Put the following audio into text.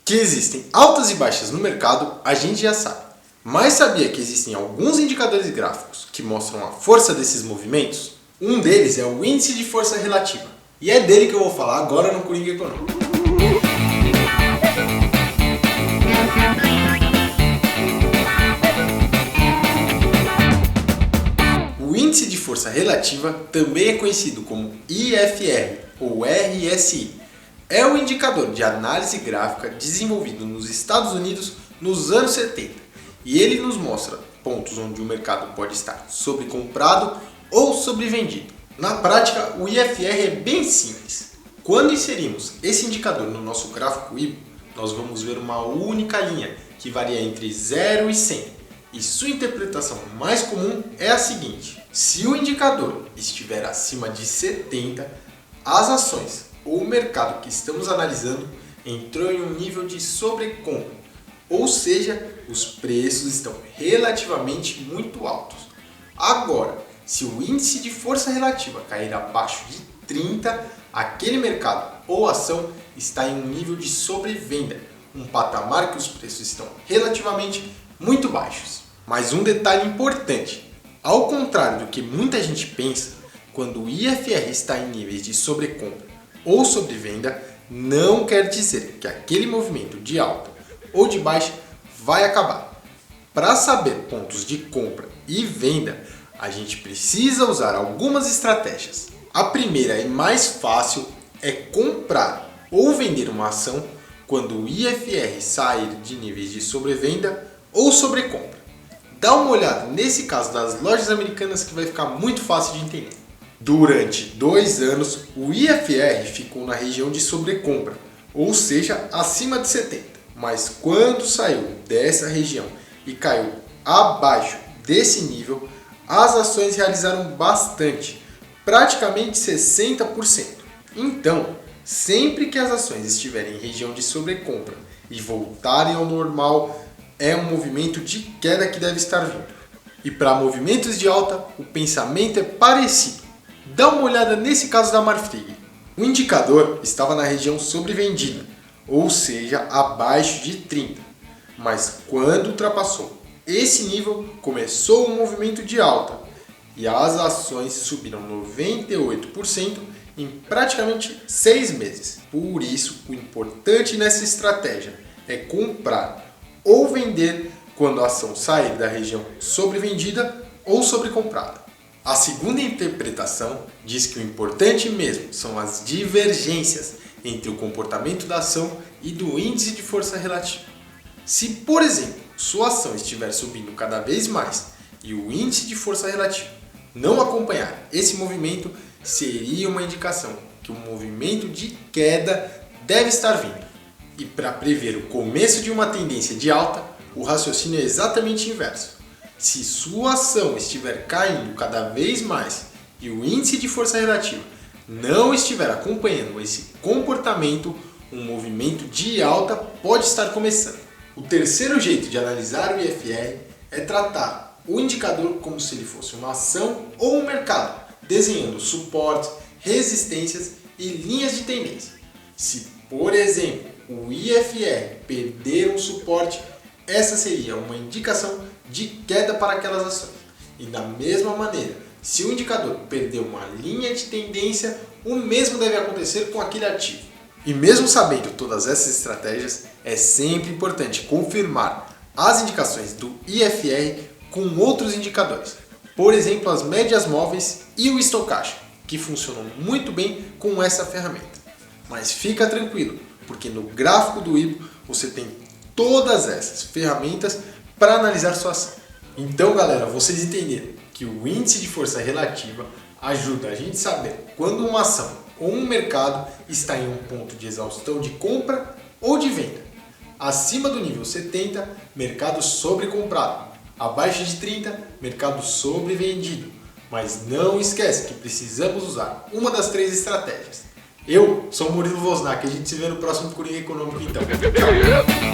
Que existem altas e baixas no mercado, a gente já sabe. Mas sabia que existem alguns indicadores gráficos que mostram a força desses movimentos? Um deles é o índice de força relativa. E é dele que eu vou falar agora no Coringa Econômico. O índice de força relativa também é conhecido como IFR ou RSI. É um indicador de análise gráfica desenvolvido nos Estados Unidos nos anos 70 e ele nos mostra pontos onde o mercado pode estar sobrecomprado ou sobrevendido. Na prática, o IFR é bem simples. Quando inserimos esse indicador no nosso gráfico IBO, nós vamos ver uma única linha que varia entre 0 e 100. E sua interpretação mais comum é a seguinte: se o indicador estiver acima de 70, as ações ou o mercado que estamos analisando entrou em um nível de sobrecompra, ou seja, os preços estão relativamente muito altos. Agora, se o índice de força relativa cair abaixo de 30, aquele mercado ou ação está em um nível de sobrevenda, um patamar que os preços estão relativamente muito baixos. Mas um detalhe importante: ao contrário do que muita gente pensa, quando o IFR está em níveis de sobrecompra ou sobrevenda, não quer dizer que aquele movimento de alta ou de baixa vai acabar. Para saber pontos de compra e venda, a gente precisa usar algumas estratégias. A primeira e mais fácil é comprar ou vender uma ação quando o IFR sair de níveis de sobrevenda ou sobrecompra. Dá uma olhada nesse caso das lojas americanas que vai ficar muito fácil de entender. Durante 2 anos, o IFR ficou na região de sobrecompra, ou seja, acima de 70. Mas quando saiu dessa região e caiu abaixo desse nível, as ações realizaram bastante, praticamente 60%. Então, sempre que as ações estiverem em região de sobrecompra e voltarem ao normal, é um movimento de queda que deve estar vindo. E para movimentos de alta, o pensamento é parecido. Dá uma olhada nesse caso da Marfrig. O indicador estava na região sobrevendida, ou seja, abaixo de 30. Mas quando ultrapassou esse nível, começou um movimento de alta e as ações subiram 98% em praticamente 6 meses. Por isso, o importante nessa estratégia é comprar ou vender quando a ação sair da região sobrevendida ou sobrecomprada. A segunda interpretação diz que o importante mesmo são as divergências entre o comportamento da ação e do índice de força relativa. Se, por exemplo, sua ação estiver subindo cada vez mais e o índice de força relativa não acompanhar esse movimento, seria uma indicação que o movimento de queda deve estar vindo. E para prever o começo de uma tendência de alta, o raciocínio é exatamente inverso. Se sua ação estiver caindo cada vez mais e o índice de força relativa não estiver acompanhando esse comportamento, um movimento de alta pode estar começando. O terceiro jeito de analisar o IFR é tratar o indicador como se ele fosse uma ação ou um mercado, desenhando suportes, resistências e linhas de tendência. Se, por exemplo, o IFR perder um suporte, essa seria uma indicação de queda para aquelas ações. E da mesma maneira, se o indicador perder uma linha de tendência, o mesmo deve acontecer com aquele ativo. E mesmo sabendo todas essas estratégias, é sempre importante confirmar as indicações do IFR com outros indicadores. Por exemplo, as médias móveis e o estocástico, que funcionam muito bem com essa ferramenta. Mas fica tranquilo, porque no gráfico do IBO você tem todas essas ferramentas para analisar sua ação. Então, galera, vocês entenderam que o índice de força relativa ajuda a gente a saber quando uma ação ou um mercado está em um ponto de exaustão de compra ou de venda. Acima do nível 70, mercado sobrecomprado. Abaixo de 30, mercado sobrevendido. Mas não esquece que precisamos usar uma das 3 estratégias. Eu sou o Murilo Wozniak e a gente se vê no próximo Coringa Econômico então. Tchau!